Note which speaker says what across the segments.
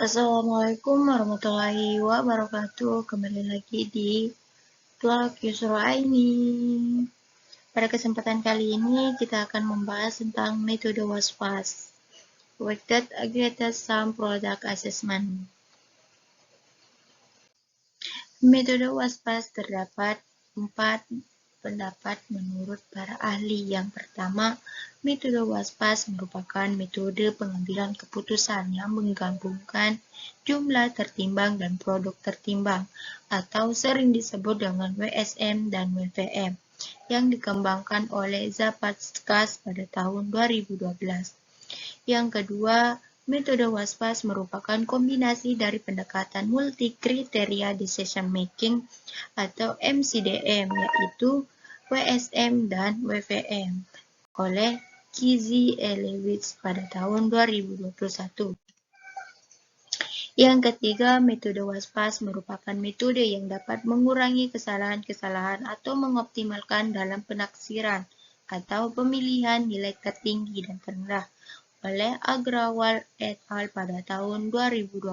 Speaker 1: Assalamualaikum warahmatullahi wabarakatuh. Kembali lagi di Vlog Yusro Aini. Pada kesempatan kali ini kita akan membahas tentang metode WASPAS, Weighted Aggregate Sum Product Assessment. Metode WASPAS terdapat 4 pendapat menurut para ahli. Yang pertama, metode WASPAS merupakan metode pengambilan keputusan yang menggabungkan jumlah tertimbang dan produk tertimbang, atau sering disebut dengan WSM dan WVM, yang dikembangkan oleh Zapatskas pada tahun 2012. Yang kedua, metode WASPAS merupakan kombinasi dari pendekatan multi-kriteria decision making atau MCDM, yaitu WSM dan WVM, oleh Kizi-Elewitz pada tahun 2021. Yang ketiga, metode WASPAS merupakan metode yang dapat mengurangi kesalahan-kesalahan atau mengoptimalkan dalam penaksiran atau pemilihan nilai tertinggi dan terendah oleh Agrawal et al. Pada tahun 2020.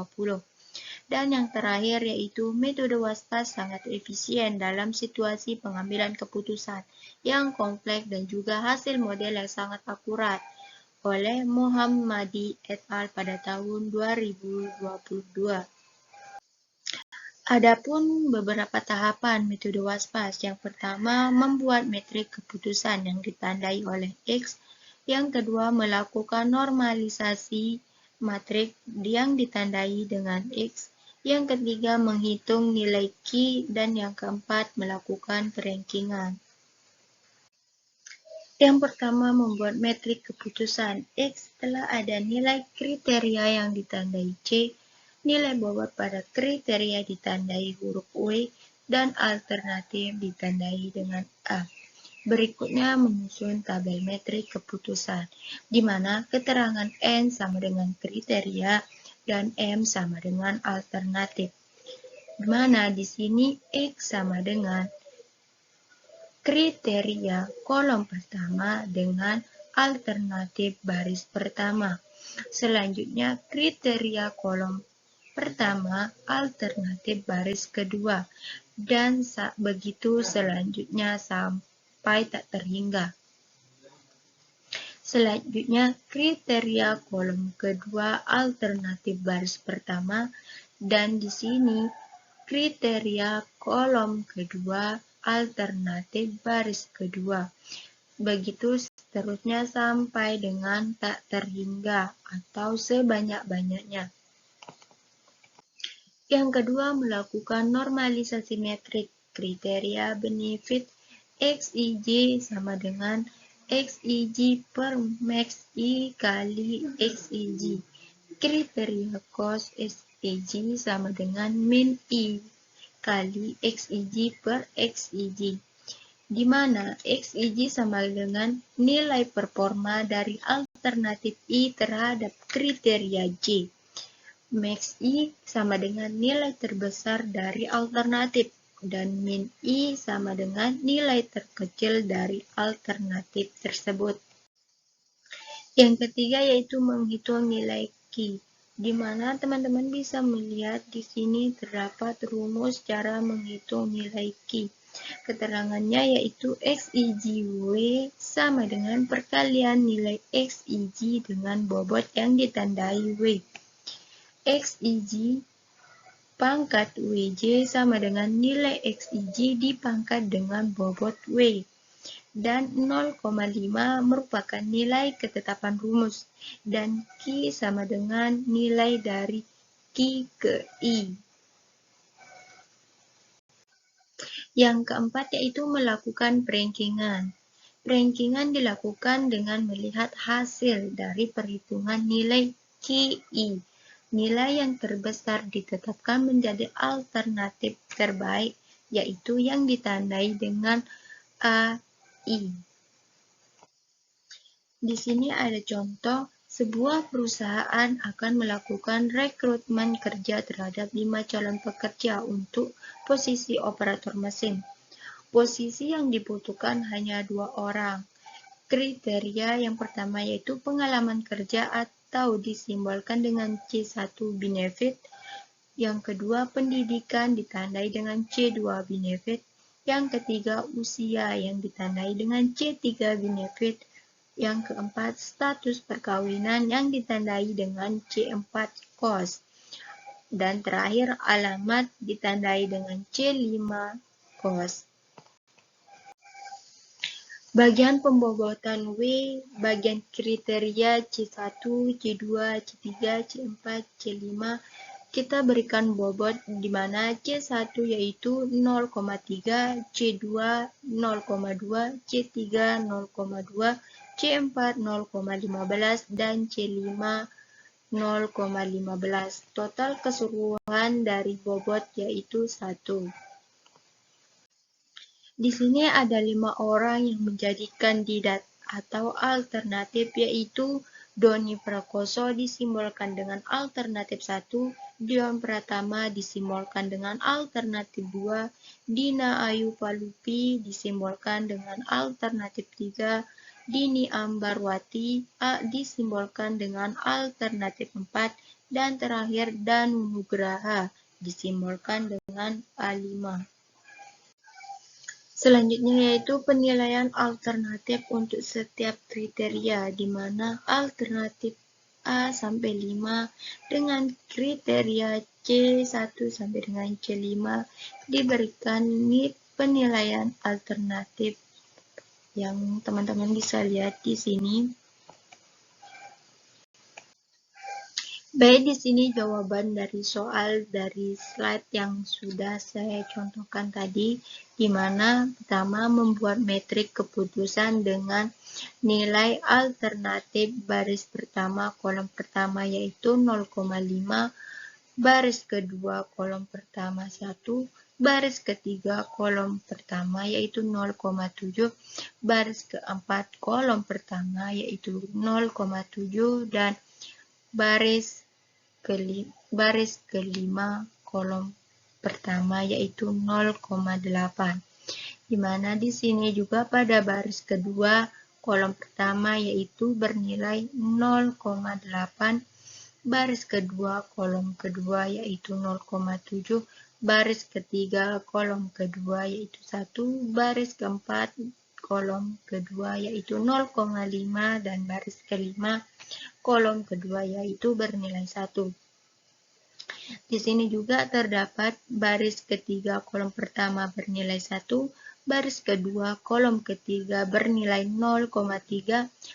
Speaker 1: Dan yang terakhir yaitu metode WASPAS sangat efisien dalam situasi pengambilan keputusan yang kompleks dan juga hasil model yang sangat akurat oleh Mohammadi et al. Pada tahun 2022. Adapun beberapa tahapan metode WASPAS. Yang pertama, membuat metrik keputusan yang ditandai oleh X. Yang kedua, melakukan normalisasi matrik yang ditandai dengan X. Yang ketiga, menghitung nilai Q. Dan yang keempat, melakukan perankingan. Yang pertama, membuat metrik keputusan X. Setelah ada nilai kriteria yang ditandai C, nilai bobot pada kriteria ditandai huruf W, dan alternatif ditandai dengan A. Berikutnya menyusun tabel metrik keputusan, di mana keterangan N sama dengan kriteria dan M sama dengan alternatif. Di mana di sini X sama dengan kriteria kolom pertama dengan alternatif baris pertama. Selanjutnya kriteria kolom pertama, alternatif baris kedua, dan begitu selanjutnya sampai tak terhingga. Selanjutnya kriteria kolom kedua, alternatif baris pertama, dan di sini kriteria kolom kedua, alternatif baris kedua. Begitu seterusnya sampai dengan tak terhingga atau sebanyak-banyaknya. Yang kedua, melakukan normalisasi metrik. Kriteria benefit XIJ sama dengan XIJ per max I kali XIJ. Kriteria cost XIJ sama dengan min I kali XIJ per XIJ, di mana XIJ sama dengan nilai performa dari alternatif I terhadap kriteria J. Max I sama dengan nilai terbesar dari alternatif, dan min I sama dengan nilai terkecil dari alternatif tersebut. Yang ketiga yaitu menghitung nilai Q, di mana teman-teman bisa melihat di sini terdapat rumus cara menghitung nilai Q. Keterangannya yaitu XIJW sama dengan perkalian nilai XIJ dengan bobot yang ditandai W. XIJ pangkat WJ sama dengan nilai XIJ dipangkat dengan bobot W. Dan 0,5 merupakan nilai ketetapan rumus, dan Q sama dengan nilai dari Q ke I. Yang keempat yaitu melakukan perankingan. Perankingan dilakukan dengan melihat hasil dari perhitungan nilai QI. Nilai yang terbesar ditetapkan menjadi alternatif terbaik, yaitu yang ditandai dengan AI. Di sini ada contoh, sebuah perusahaan akan melakukan rekrutmen kerja terhadap 5 calon pekerja untuk posisi operator mesin. Posisi yang dibutuhkan hanya 2 orang. Kriteria yang pertama yaitu pengalaman kerja atau atau disimbolkan dengan C1 benefit. Yang kedua, pendidikan ditandai dengan C2 benefit. Yang ketiga, usia yang ditandai dengan C3 benefit. Yang keempat, status perkawinan yang ditandai dengan C4 cost. Dan terakhir, alamat ditandai dengan C5 cost. Bagian pembobotan W, bagian kriteria C1, C2, C3, C4, C5, kita berikan bobot di mana C1 yaitu 0,3, C2 0,2, C3 0,2, C4 0,15, dan C5 0,15. Total keseluruhan dari bobot yaitu 1. Di sini ada 5 orang yang menjadi kandidat atau alternatif, yaitu Doni Prakoso disimbolkan dengan alternatif 1, Dion Pratama disimbolkan dengan alternatif 2, Dina Ayu Palupi disimbolkan dengan alternatif 3, Dini Ambarwati disimbolkan dengan alternatif 4, dan terakhir Danu Nugraha disimbolkan dengan A5. Selanjutnya yaitu penilaian alternatif untuk setiap kriteria, di mana alternatif A sampai 5 dengan kriteria C1 sampai dengan C5 diberikan penilaian alternatif yang teman-teman bisa lihat di sini. Baik, di sini jawaban dari soal dari slide yang sudah saya contohkan tadi, di mana pertama membuat metrik keputusan dengan nilai alternatif baris pertama kolom pertama yaitu 0,5, baris kedua kolom pertama 1, baris ketiga kolom pertama yaitu 0,7, baris keempat kolom pertama yaitu 0,7, dan baris kelima kolom pertama yaitu 0,8. Di mana di sini juga pada baris kedua kolom pertama yaitu bernilai 0,8, baris kedua kolom kedua yaitu 0,7, baris ketiga kolom kedua yaitu 1, baris keempat kolom kedua yaitu 0,5, dan baris kelima kolom kedua yaitu bernilai 1. Di sini juga terdapat baris ketiga kolom pertama bernilai 1, baris kedua kolom ketiga bernilai 0,3,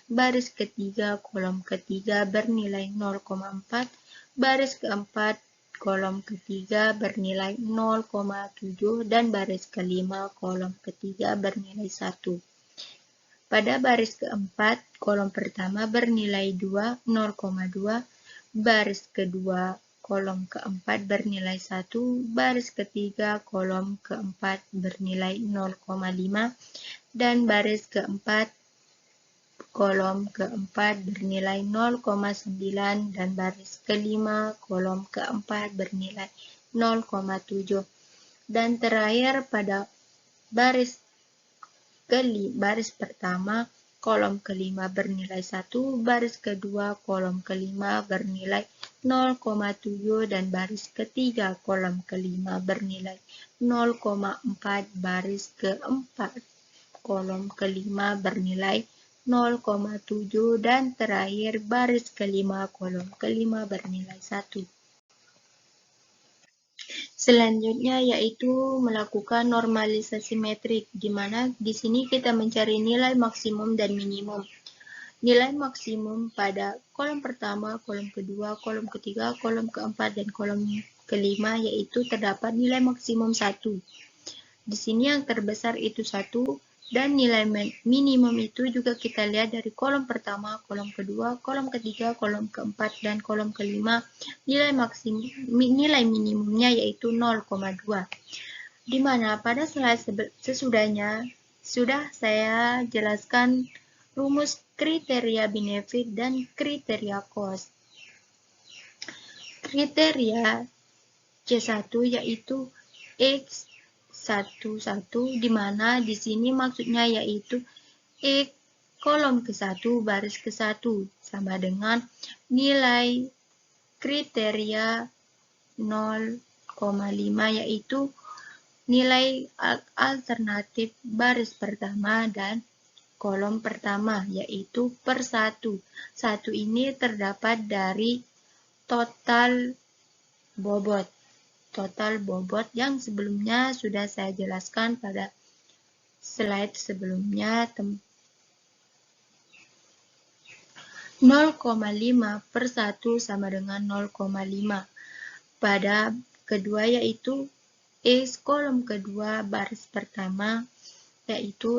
Speaker 1: baris ketiga kolom ketiga bernilai 0,4, baris keempat kolom ketiga bernilai 0,7, dan baris kelima kolom ketiga bernilai 1. Pada baris keempat, kolom pertama bernilai 2, 0,2, baris kedua kolom keempat bernilai 1, baris ketiga kolom keempat bernilai 0,5, dan baris keempat kolom keempat bernilai 0,9, dan baris kelima kolom keempat bernilai 0,7. Dan terakhir pada baris pertama kolom kelima bernilai 1, baris kedua kolom kelima bernilai 0,7, dan baris ketiga kolom kelima bernilai 0,4, baris keempat kolom kelima bernilai 0,7, dan terakhir baris kelima kolom kelima bernilai 1. Selanjutnya yaitu melakukan normalisasi metrik, di mana di sini kita mencari nilai maksimum dan minimum. Nilai maksimum pada kolom pertama, kolom kedua, kolom ketiga, kolom keempat, dan kolom kelima yaitu terdapat nilai maksimum 1. Di sini yang terbesar itu 1, dan nilai minimum itu juga kita lihat dari kolom pertama, kolom kedua, kolom ketiga, kolom keempat, dan kolom kelima. Nilai minimumnya yaitu 0,2. Di mana pada slide sesudahnya sudah saya jelaskan rumus kriteria benefit dan kriteria cost. Kriteria C1 yaitu X11, di mana di sini maksudnya yaitu X kolom ke-1 baris ke-1 sama dengan nilai kriteria 0,5 yaitu nilai alternatif baris pertama dan kolom pertama yaitu per 1. 1 ini terdapat dari total bobot. Total bobot yang sebelumnya sudah saya jelaskan pada slide sebelumnya. 0,5 per 1 sama dengan 0,5. Pada kedua yaitu X kolom kedua baris pertama yaitu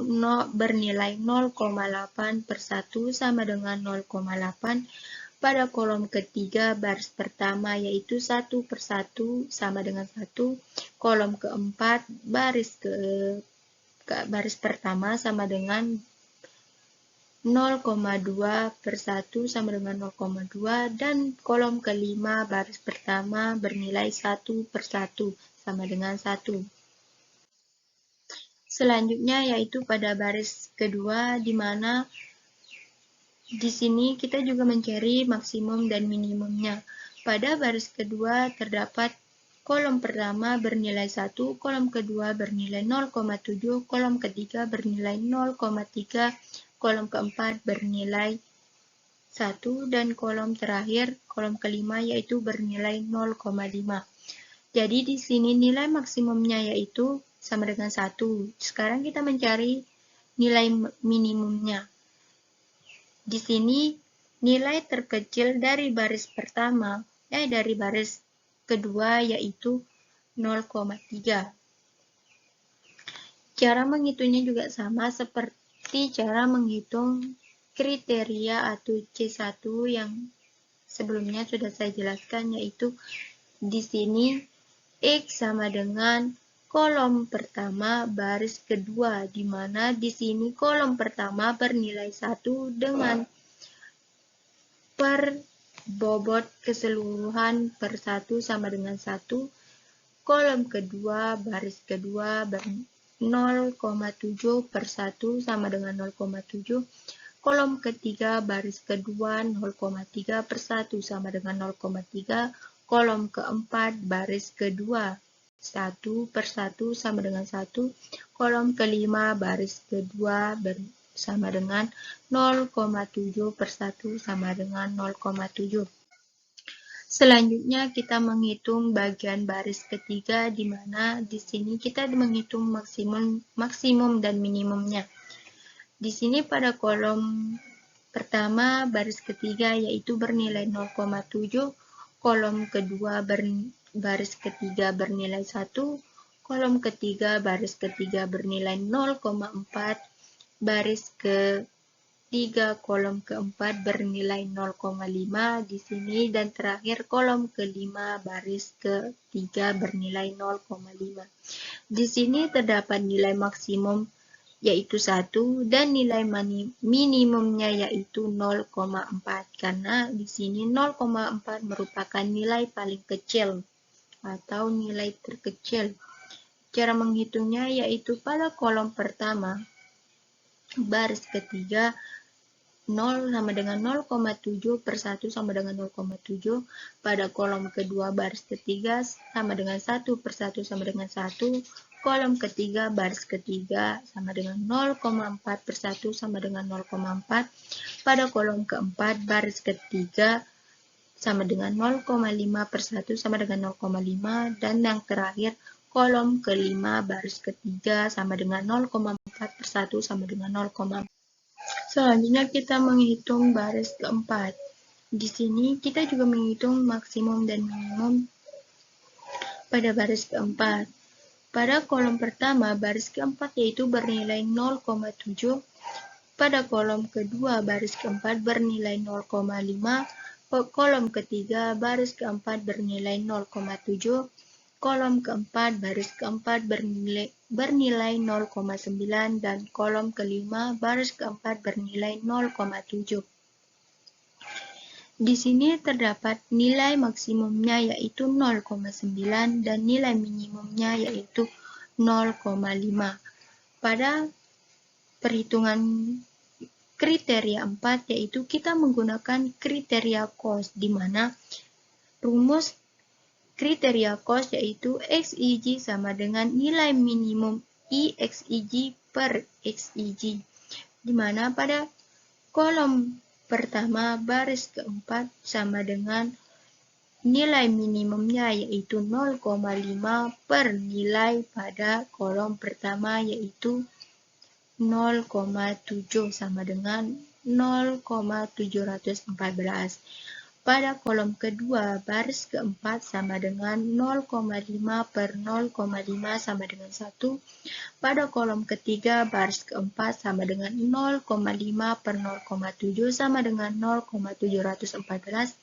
Speaker 1: bernilai 0,8 per 1 sama dengan 0,8. Pada kolom ketiga baris pertama yaitu 1 per 1 sama dengan 1. Kolom keempat baris pertama sama dengan 0,2 per 1 sama dengan 0,2 dan kolom kelima baris pertama bernilai 1 per 1 sama dengan 1. Selanjutnya yaitu pada baris kedua di mana di sini kita juga mencari maksimum dan minimumnya. Pada baris kedua terdapat kolom pertama bernilai 1, kolom kedua bernilai 0,7, kolom ketiga bernilai 0,3, kolom keempat bernilai 1, dan kolom terakhir, kolom kelima yaitu bernilai 0,5. Jadi di sini nilai maksimumnya yaitu sama dengan 1. Sekarang kita mencari nilai minimumnya. Di sini nilai terkecil dari baris pertama, dari baris kedua yaitu 0,3. Cara menghitungnya juga sama seperti cara menghitung kriteria atau C1 yang sebelumnya sudah saya jelaskan, yaitu di sini X sama dengan kolom pertama baris kedua, di mana di sini kolom pertama bernilai 1 dengan per bobot keseluruhan per 1 sama dengan 1, kolom kedua baris kedua 0,7 per 1 sama dengan 0,7, kolom ketiga baris kedua 0,3 per 1 sama dengan 0,3, kolom keempat baris kedua 1 per 1 sama dengan 1, kolom kelima baris kedua sama dengan 0,7 per 1 sama dengan 0,7. Selanjutnya kita menghitung bagian baris ketiga, di mana di sini kita menghitung maksimum dan minimumnya. Di sini pada kolom pertama baris ketiga yaitu bernilai 0,7, kolom kedua baris ketiga bernilai 1, kolom ketiga baris ketiga bernilai 0,4, baris ketiga kolom keempat bernilai 0,5 di sini, dan terakhir kolom kelima baris ketiga bernilai 0,5. Di sini terdapat nilai maksimum yaitu 1 dan nilai minimumnya yaitu 0,4, karena di sini 0,4 merupakan nilai paling kecil atau nilai terkecil. Cara menghitungnya yaitu pada kolom pertama baris ketiga 0 sama dengan 0,7 per 1 sama dengan 0,7. Pada kolom kedua baris ketiga sama dengan 1 per 1 sama dengan 1. Kolom ketiga baris ketiga sama dengan 0,4 per 1 sama dengan 0,4. Pada kolom keempat baris ketiga sama dengan 0,5 per 1 sama dengan 0,5. Dan yang terakhir kolom kelima baris ketiga sama dengan 0,4 per 1 sama dengan 0,4. Selanjutnya kita menghitung baris keempat. Di sini kita juga menghitung maksimum dan minimum pada baris keempat. Pada kolom pertama baris keempat yaitu bernilai 0,7. Pada kolom kedua baris keempat bernilai 0,5. Kolom ketiga baris keempat bernilai 0,7. Kolom keempat baris keempat bernilai 0,9 dan kolom kelima baris keempat bernilai 0,7. Di sini terdapat nilai maksimumnya yaitu 0,9 dan nilai minimumnya yaitu 0,5. Pada perhitungan kriteria 4, yaitu kita menggunakan kriteria cost, di mana rumus kriteria cost yaitu XIJ sama dengan nilai minimum IXIJ per XIJ, di mana pada kolom pertama baris keempat sama dengan nilai minimumnya yaitu 0,5 per nilai pada kolom pertama yaitu 0,7 sama dengan 0,714. Pada kolom kedua baris keempat sama dengan 0,5 per 0,5 sama dengan 1. Pada kolom ketiga baris keempat sama dengan 0,5 per 0,7 sama dengan 0,714.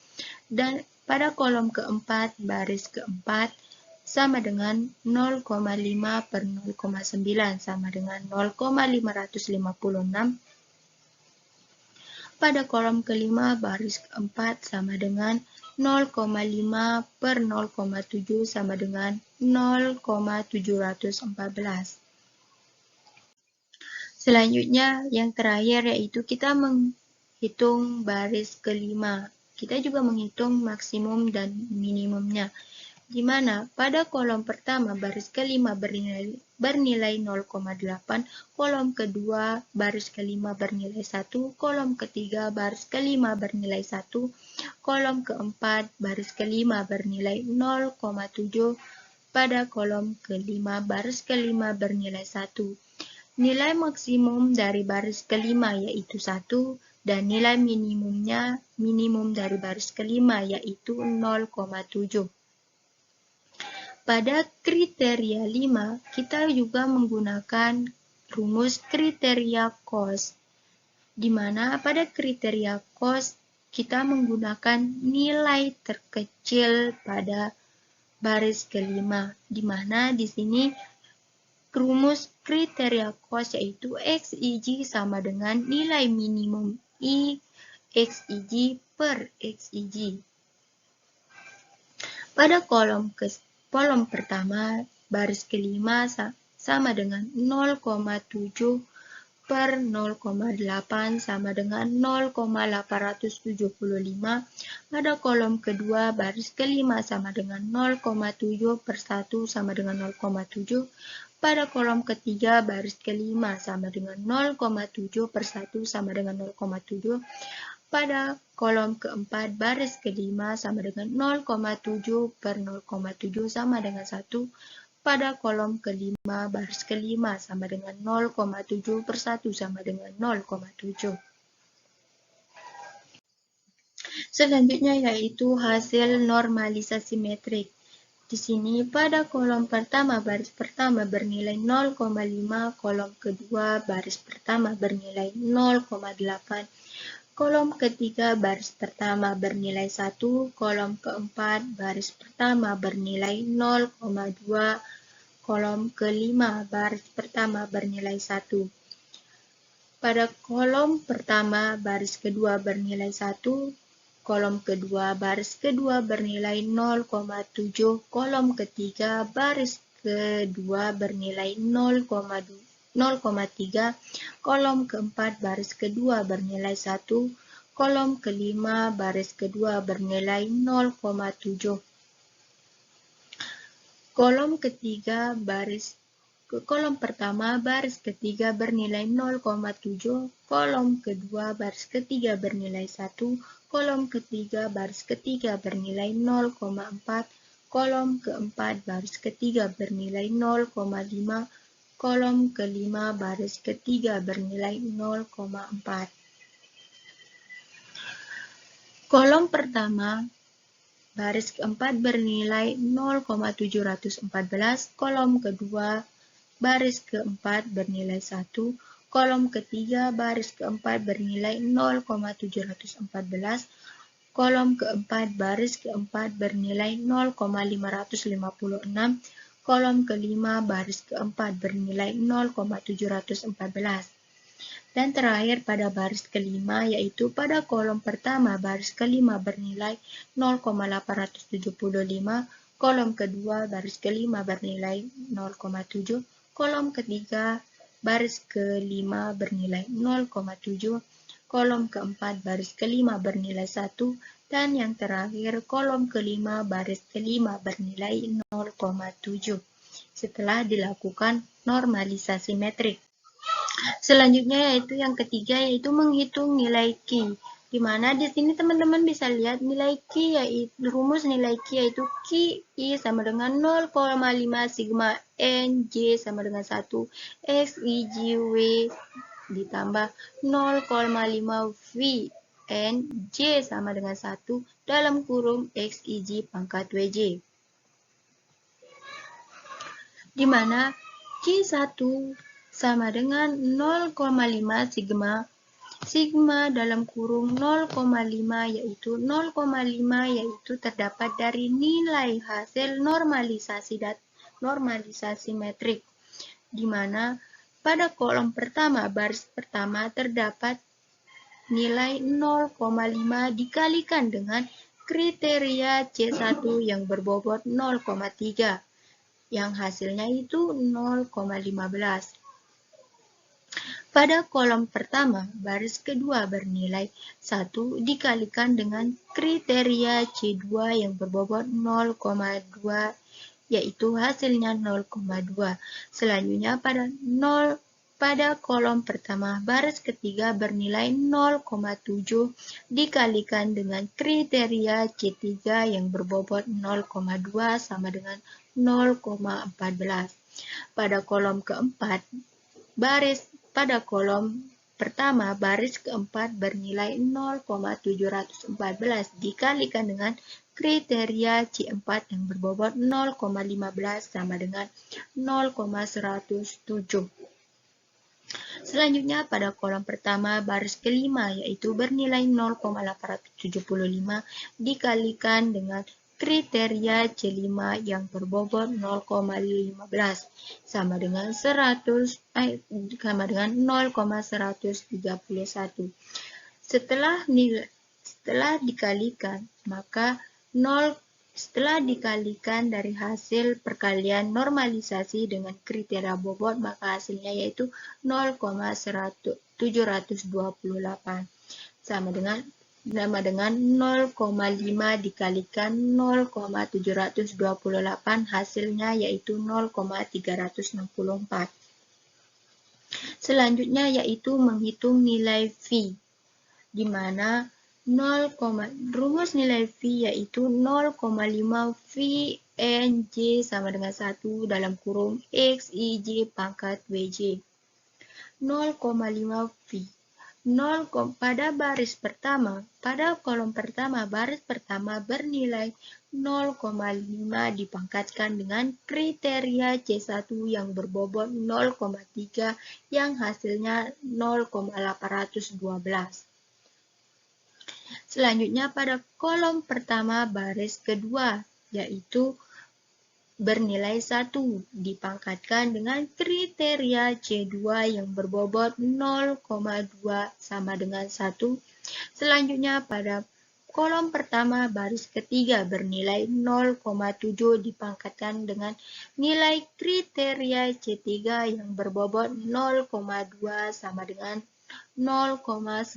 Speaker 1: Dan pada kolom keempat baris keempat sama dengan 0,5 per 0,9 sama dengan 0,556. Pada kolom kelima baris keempat sama dengan 0,5 per 0,7 sama dengan 0,714. Selanjutnya yang terakhir yaitu kita menghitung baris kelima. Kita juga menghitung maksimum dan minimumnya, di mana pada kolom pertama baris kelima bernilai 0,8, kolom kedua baris kelima bernilai 1, kolom ketiga baris kelima bernilai 1, kolom keempat baris kelima bernilai 0,7, pada kolom kelima baris kelima bernilai 1. Nilai maksimum dari baris kelima yaitu 1, dan nilai minimum dari baris kelima yaitu 0,7. Pada kriteria 5, kita juga menggunakan rumus kriteria cost, di mana pada kriteria cost kita menggunakan nilai terkecil pada baris kelima, di mana di sini rumus kriteria cost yaitu XIJ sama dengan nilai minimum IXIJ per XIJ. Pada kolom pertama baris kelima sama dengan 0,7 per 0,8 sama dengan 0,875. Pada kolom kedua baris kelima sama dengan 0,7 per 1 sama dengan 0,7. Pada kolom ketiga baris kelima sama dengan 0,7 per 1 sama dengan 0,7. Pada kolom keempat baris kelima sama dengan 0,7 per 0,7 sama dengan 1. Pada kolom kelima baris kelima sama dengan 0,7 per 1 sama dengan 0,7. Selanjutnya yaitu hasil normalisasi metrik. Di sini pada kolom pertama baris pertama bernilai 0,5, kolom kedua baris pertama bernilai 0,8. Kolom ketiga baris pertama bernilai 1, kolom keempat baris pertama bernilai 0,2, kolom kelima baris pertama bernilai 1. Pada kolom pertama baris kedua bernilai 1, kolom kedua baris kedua bernilai 0,7, kolom ketiga baris kedua bernilai 0,3, kolom keempat baris kedua bernilai 1, kolom kelima baris kedua bernilai 0,7. Kolom pertama baris ketiga bernilai 0,7, kolom kedua baris ketiga bernilai 1, kolom ketiga baris ketiga bernilai 0,4, kolom keempat baris ketiga bernilai 0,5, kolom kelima baris ketiga bernilai 0,4. Kolom pertama baris keempat bernilai 0,714, kolom kedua baris keempat bernilai 1, kolom ketiga baris keempat bernilai 0,714, kolom keempat baris keempat bernilai 0,556, kolom kelima baris keempat bernilai 0,714. Dan terakhir pada baris kelima yaitu pada kolom pertama baris kelima bernilai 0,875, kolom kedua baris kelima bernilai 0,7, kolom ketiga baris kelima bernilai 0,7, kolom keempat baris kelima bernilai 1, dan yang terakhir kolom kelima baris kelima bernilai 0,7 setelah dilakukan normalisasi metrik. Selanjutnya yaitu yang ketiga, yaitu menghitung nilai Q. Di mana di sini teman-teman bisa lihat nilai Q, yaitu rumus nilai Q yaitu QI sama dengan 0,5 sigma N J sama dengan 1 X I J W ditambah 0,5 V N J sama dengan 1 dalam kurung X I J pangkat WJ. Di mana Q1 sama dengan 0,5 sigma dalam kurung 0,5 yaitu 0,5 yaitu terdapat dari nilai hasil normalisasi metrik, di mana pada kolom pertama baris pertama terdapat nilai 0,5 dikalikan dengan kriteria C1 yang berbobot 0,3 yang hasilnya itu 0,15. Pada kolom pertama, baris kedua bernilai 1 dikalikan dengan kriteria C2 yang berbobot 0,2, yaitu hasilnya 0,2. Selanjutnya pada kolom pertama, baris ketiga bernilai 0,7 dikalikan dengan kriteria C3 yang berbobot 0,2 sama dengan 0,14. Pada kolom keempat, pada kolom pertama, baris keempat bernilai 0,714 dikalikan dengan kriteria C4 yang berbobot 0,15 sama dengan 0,107. Selanjutnya pada kolom pertama baris kelima yaitu bernilai 0,875 dikalikan dengan kriteria C5 yang berbobot 0,15 sama dengan 0,131. Setelah dikalikan dari hasil perkalian normalisasi dengan kriteria bobot, maka hasilnya yaitu 0,728 sama dengan 0,5 dikalikan 0,728 hasilnya yaitu 0,364. Selanjutnya yaitu menghitung nilai V, di mana rumus nilai V yaitu 0,5 V N J sama dengan 1 dalam kurung X I J pangkat WJ. 0,5 V pada kolom pertama baris pertama bernilai 0,5 dipangkatkan dengan kriteria C1 yang berbobot 0,3 yang hasilnya 0,812. Selanjutnya pada kolom pertama baris kedua yaitu bernilai 1 dipangkatkan dengan kriteria C2 yang berbobot 0,2 sama dengan 1. Selanjutnya pada kolom pertama baris ketiga bernilai 0,7 dipangkatkan dengan nilai kriteria C3 yang berbobot 0,2 sama dengan 0,931.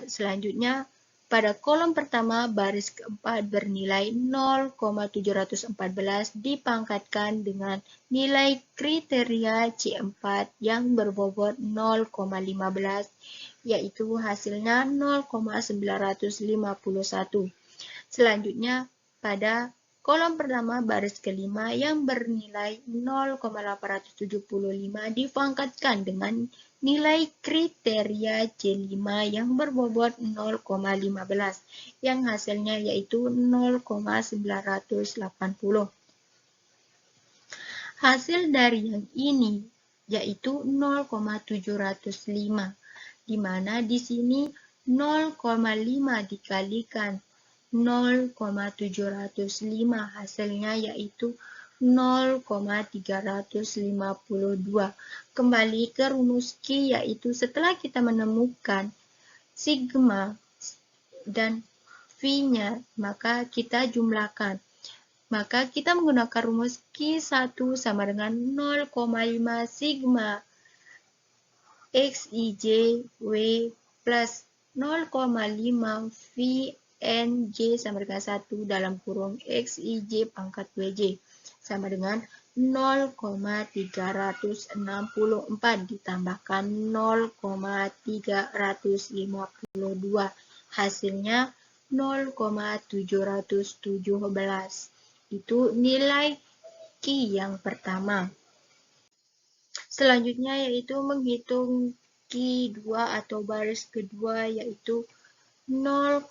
Speaker 1: Selanjutnya pada kolom pertama baris keempat bernilai 0,714 dipangkatkan dengan nilai kriteria C4 yang berbobot 0,15 yaitu hasilnya 0,951. Selanjutnya pada kolom pertama baris kelima yang bernilai 0,875 dipangkatkan dengan nilai kriteria C5 yang berbobot 0,15 yang hasilnya yaitu 0,980. Hasil dari yang ini yaitu 0,705, di mana di sini 0,5 dikalikan 0,705 hasilnya yaitu 0,352. Kembali ke rumus Q yaitu setelah kita menemukan sigma dan V-nya, maka kita jumlahkan. Maka kita menggunakan rumus Q1 sama dengan 0,5 sigma XIJ W plus 0,5 VNJ sama dengan 1 dalam kurung XIJ pangkat WJ sama dengan 0,364 ditambahkan 0,352 hasilnya 0,717. Itu nilai Q yang pertama. Selanjutnya yaitu menghitung Q2 atau baris kedua yaitu 0,8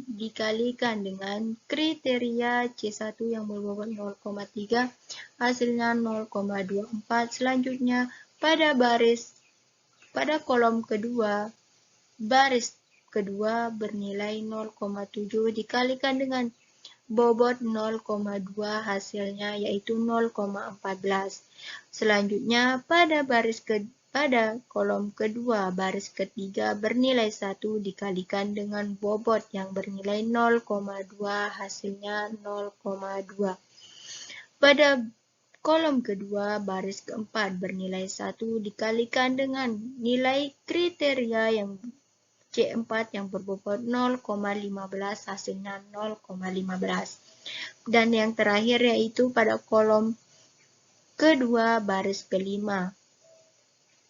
Speaker 1: dikalikan dengan kriteria C1 yang berbobot 0,3 hasilnya 0,24. Selanjutnya pada kolom kedua baris kedua bernilai 0,7 dikalikan dengan bobot 0,2 hasilnya yaitu 0,14. Selanjutnya pada kolom kedua baris ketiga bernilai 1 dikalikan dengan bobot yang bernilai 0,2 hasilnya 0,2. Pada kolom kedua baris keempat bernilai 1 dikalikan dengan nilai kriteria yang C4 yang berbobot 0,15 hasilnya 0,15. Dan yang terakhir yaitu pada kolom kedua baris kelima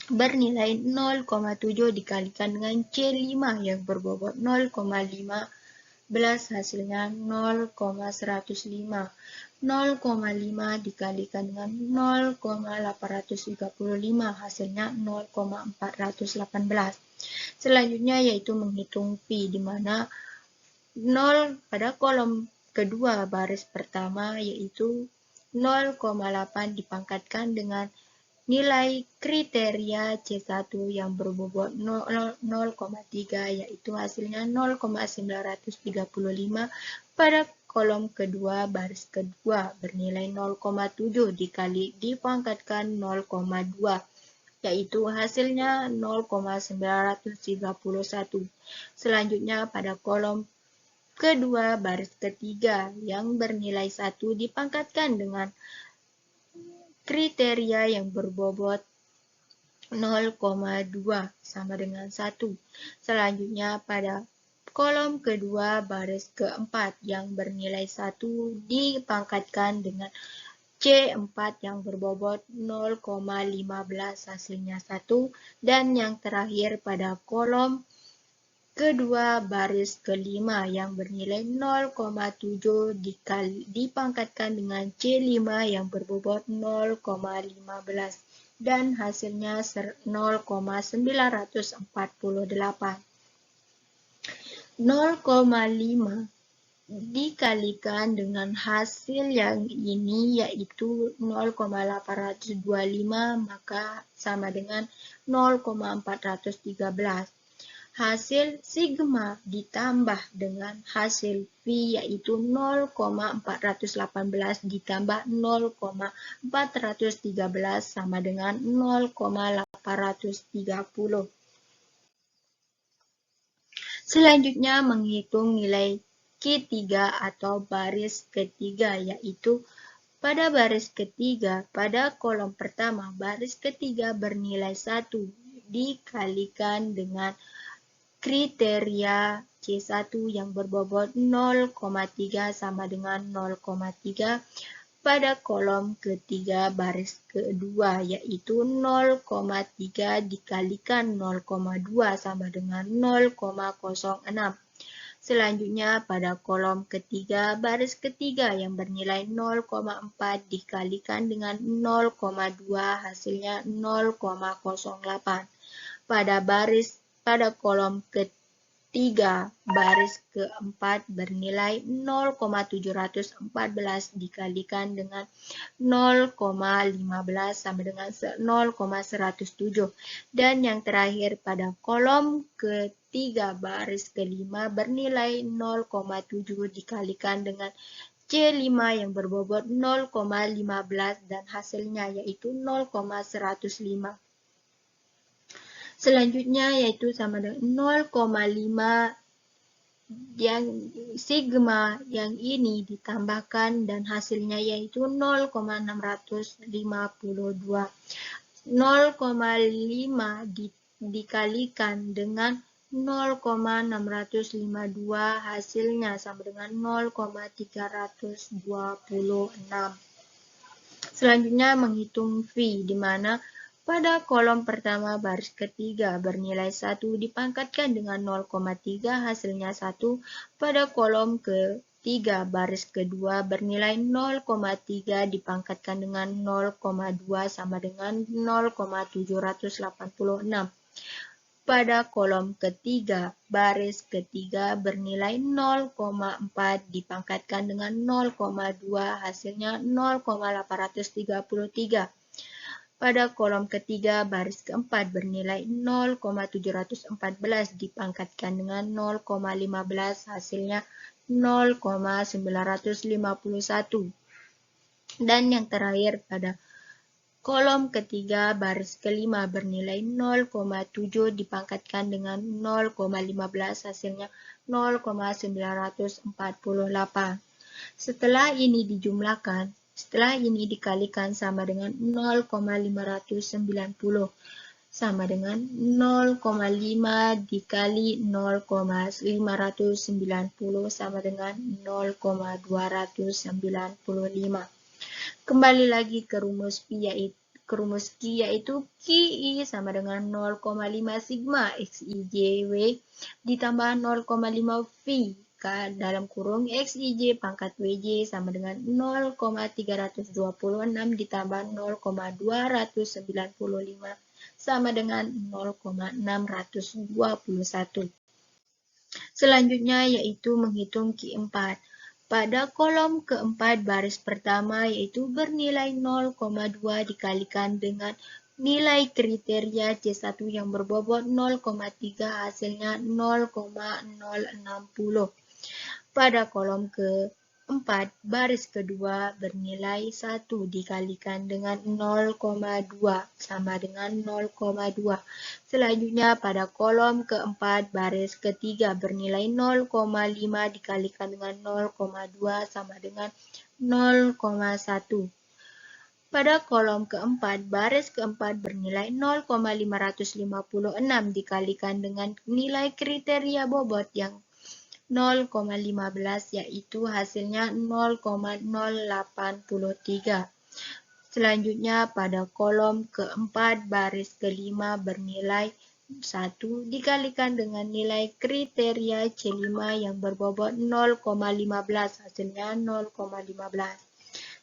Speaker 1: bernilai 0,7 dikalikan dengan C5 yang berbobot 0,15 hasilnya 0,105. 0,5 dikalikan dengan 0,835 hasilnya 0,418. Selanjutnya yaitu menghitung Pi di mana 0 pada kolom kedua baris pertama yaitu 0,8 dipangkatkan dengan nilai kriteria C1 yang berbobot 0,3 yaitu hasilnya 0,935 pada kolom kedua baris kedua bernilai 0,7 dipangkatkan 0,2 yaitu hasilnya 0,931. Selanjutnya pada kolom kedua baris ketiga yang bernilai 1 dipangkatkan dengan kriteria yang berbobot 0,2 sama dengan 1. Selanjutnya pada kolom kedua baris keempat yang bernilai 1 dipangkatkan dengan C4 yang berbobot 0,15 hasilnya 1. Dan yang terakhir pada kolom kedua baris kelima yang bernilai 0,7 dipangkatkan dengan C5 yang berbobot 0,15 dan hasilnya 0,948. 0,5 dikalikan dengan hasil yang ini yaitu 0,825 maka sama dengan 0,413. Hasil sigma ditambah dengan hasil Pi yaitu 0,418 ditambah 0,413 sama dengan 0,830. Selanjutnya menghitung nilai Q3 atau baris ketiga yaitu pada baris ketiga pada kolom pertama baris ketiga bernilai 1 dikalikan dengan kriteria C1 yang berbobot 0,3 sama dengan 0,3 pada kolom ketiga baris kedua yaitu 0,3 dikalikan 0,2 sama dengan 0,06. Selanjutnya pada kolom ketiga baris ketiga yang bernilai 0,4 dikalikan dengan 0,2 hasilnya 0,08. Pada kolom ketiga baris keempat bernilai 0,714 dikalikan dengan 0,15 sama dengan 0,107. Dan yang terakhir pada kolom ketiga baris kelima bernilai 0,7 dikalikan dengan C5 yang berbobot 0,15 dan hasilnya yaitu 0,105. Selanjutnya yaitu sama dengan 0,5 yang sigma yang ini ditambahkan dan hasilnya yaitu 0,652. 0,5 dikalikan dengan 0,652 hasilnya sama dengan 0,326. Selanjutnya menghitung V, di mana pada kolom pertama baris ketiga bernilai 1 dipangkatkan dengan 0,3 hasilnya 1. Pada kolom ketiga baris kedua bernilai 0,3 dipangkatkan dengan 0,2 sama dengan 0,786. Pada kolom ketiga baris ketiga bernilai 0,4 dipangkatkan dengan 0,2 hasilnya 0,833. Pada kolom ketiga baris keempat bernilai 0,714 dipangkatkan dengan 0,15 hasilnya 0,951. Dan yang terakhir pada kolom ketiga baris kelima bernilai 0,7 dipangkatkan dengan 0,15 hasilnya 0,948. Setelah ini dijumlahkan, setelah ini dikalikan sama dengan 0,590 sama dengan 0,5 dikali 0,590 sama dengan 0,295. Kembali lagi ke rumus Q yaitu QI sama dengan 0,5 sigma XIJW ditambah 0,5 V dalam kurung XIJ pangkat WJ sama dengan 0,326 ditambah 0,295 sama dengan 0,621. Selanjutnya yaitu menghitung Q4. Pada kolom keempat baris pertama yaitu bernilai 0,2 dikalikan dengan nilai kriteria C1 yang berbobot 0,3 hasilnya 0,060. Pada kolom keempat baris kedua bernilai 1 dikalikan dengan 0,2 sama dengan 0,2. Selanjutnya pada kolom keempat baris ketiga bernilai 0,5 dikalikan dengan 0,2 sama dengan 0,1. Pada kolom keempat baris keempat bernilai 0,556 dikalikan dengan nilai kriteria bobot yang 0,15 yaitu hasilnya 0,083. Selanjutnya pada kolom keempat baris kelima bernilai 1 dikalikan dengan nilai kriteria C5 yang berbobot 0,15 hasilnya 0,15.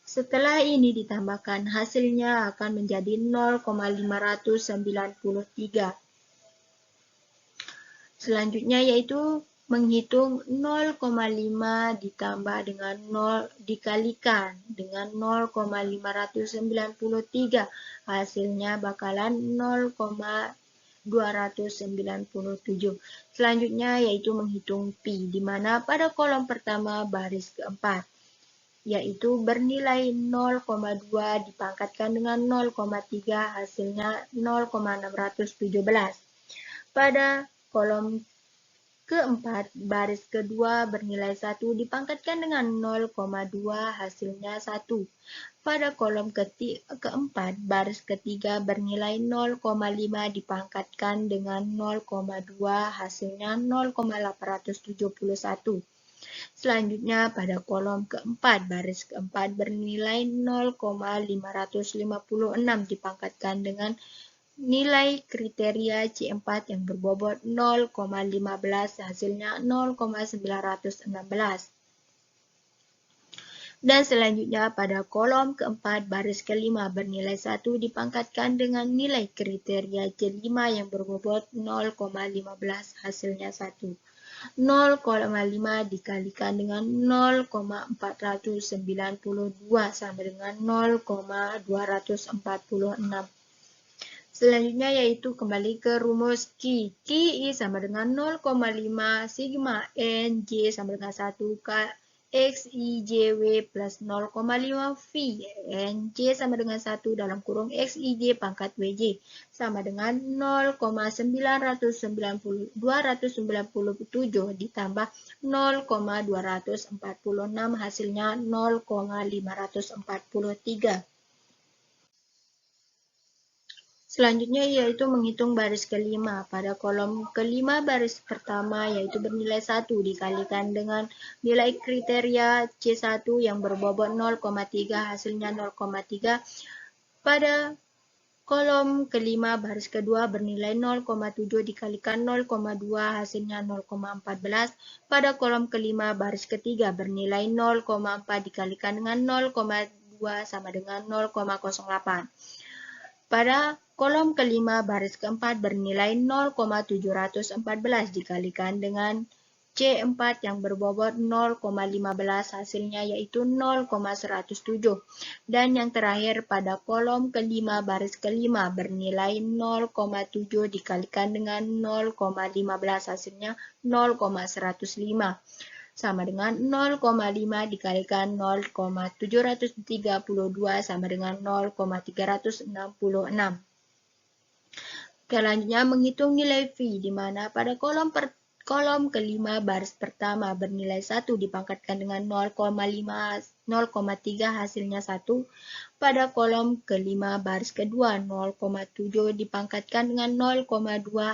Speaker 1: Setelah ini ditambahkan hasilnya akan menjadi 0,593. Selanjutnya yaitu menghitung 0,5 ditambah dengan 0 dikalikan dengan 0,593 hasilnya bakalan 0,297. Selanjutnya yaitu menghitung Pi di mana pada kolom pertama baris keempat yaitu bernilai 0,2 dipangkatkan dengan 0,3 hasilnya 0,617. Pada kolom keempat baris kedua bernilai 1 dipangkatkan dengan 0,2 hasilnya 1. Pada kolom keempat baris ketiga bernilai 0,5 dipangkatkan dengan 0,2 hasilnya 0,871. Selanjutnya pada kolom keempat baris keempat bernilai 0,556 dipangkatkan dengan nilai kriteria C4 yang berbobot 0,15 hasilnya 0,916. Dan selanjutnya pada kolom keempat baris kelima bernilai 1 dipangkatkan dengan nilai kriteria C5 yang berbobot 0,15 hasilnya 1. 0,5 dikalikan dengan 0,492 sama dengan 0,246. Selanjutnya yaitu kembali ke rumus Q. Q sama dengan 0,5 sigma N J sama dengan 1 X I J W plus 0,5 V N J sama dengan 1 dalam kurung X I J pangkat W J sama dengan 0,297 ditambah 0,246 hasilnya 0,543. Selanjutnya yaitu menghitung baris kelima. Pada kolom kelima baris pertama yaitu bernilai 1 dikalikan dengan nilai kriteria C1 yang berbobot 0,3 hasilnya 0,3. Pada kolom kelima baris kedua bernilai 0,7 dikalikan 0,2 hasilnya 0,14. Pada kolom kelima baris ketiga bernilai 0,4 dikalikan dengan 0,2 sama dengan 0,08. Pada kolom kelima baris keempat bernilai 0,714 dikalikan dengan C4 yang berbobot 0,15 hasilnya yaitu 0,107. Dan yang terakhir pada kolom kelima baris kelima bernilai 0,7 dikalikan dengan 0,15 hasilnya 0,105. Sama dengan 0,5 dikalikan 0,732 sama dengan 0,366. Selanjutnya menghitung nilai phi, di mana pada kolom kelima baris pertama bernilai 1 dipangkatkan dengan 0,3 hasilnya 1. Pada kolom kelima baris kedua 0,7 dipangkatkan dengan 0,2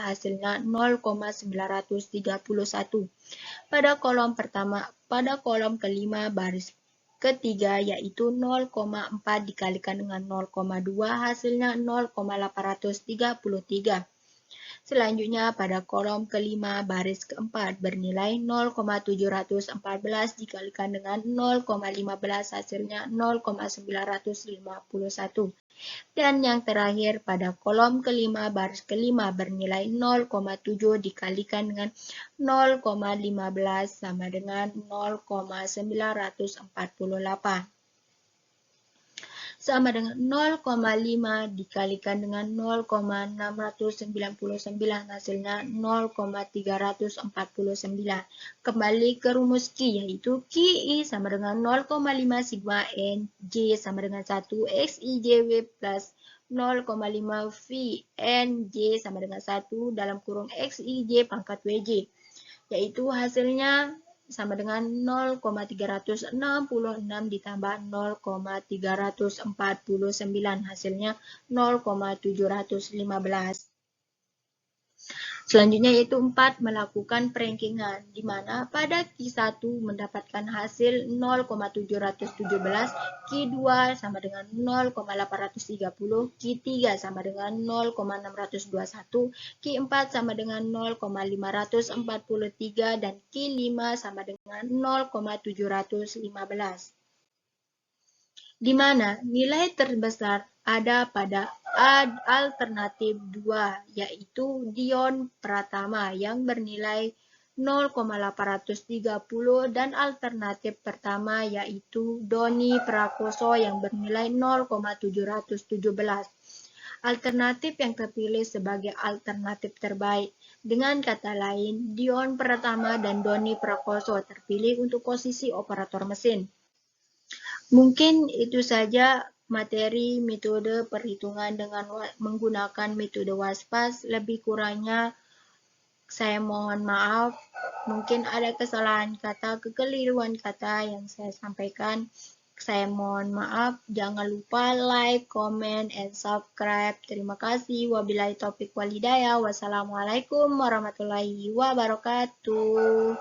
Speaker 1: hasilnya 0,931. Pada kolom kelima baris ketiga yaitu 0,4 dikalikan dengan 0,2 hasilnya 0,833. Selanjutnya pada kolom kelima baris keempat bernilai 0,714 dikalikan dengan 0,15 hasilnya 0,951. Dan yang terakhir pada kolom kelima baris kelima bernilai 0,7 dikalikan dengan 0,15 sama dengan 0,948. Sama dengan 0,5 dikalikan dengan 0,699 hasilnya 0,349. Kembali ke rumus Q yaitu QI sama dengan 0,5 sigma N J sama dengan 1 XIJW plus 0,5 Phi N J sama dengan 1 dalam kurung XIJ pangkat WJ, yaitu hasilnya sama dengan 0,366 ditambah 0,349 hasilnya 0,715. Selanjutnya yaitu 4 melakukan perankingan, di mana pada Q1 mendapatkan hasil 0,717, Q2 sama dengan 0,830, Q3 sama dengan 0,621, Q4 sama dengan 0,543, dan Q5 sama dengan 0,715. Di mana nilai terbesar ada pada alternatif 2, yaitu Dion Pratama yang bernilai 0,830 dan alternatif pertama yaitu Doni Prakoso yang bernilai 0,717. Alternatif yang terpilih sebagai alternatif terbaik. Dengan kata lain, Dion Pratama dan Doni Prakoso terpilih untuk posisi operator mesin. Mungkin itu saja materi metode perhitungan dengan menggunakan metode WASPAS. Lebih kurangnya saya mohon maaf. Mungkin ada kesalahan kata, kekeliruan kata yang saya sampaikan. Saya mohon maaf. Jangan lupa like, comment, and subscribe. Terima kasih. Wabillahi taufiq wal hidayah. Wassalamualaikum warahmatullahi wabarakatuh.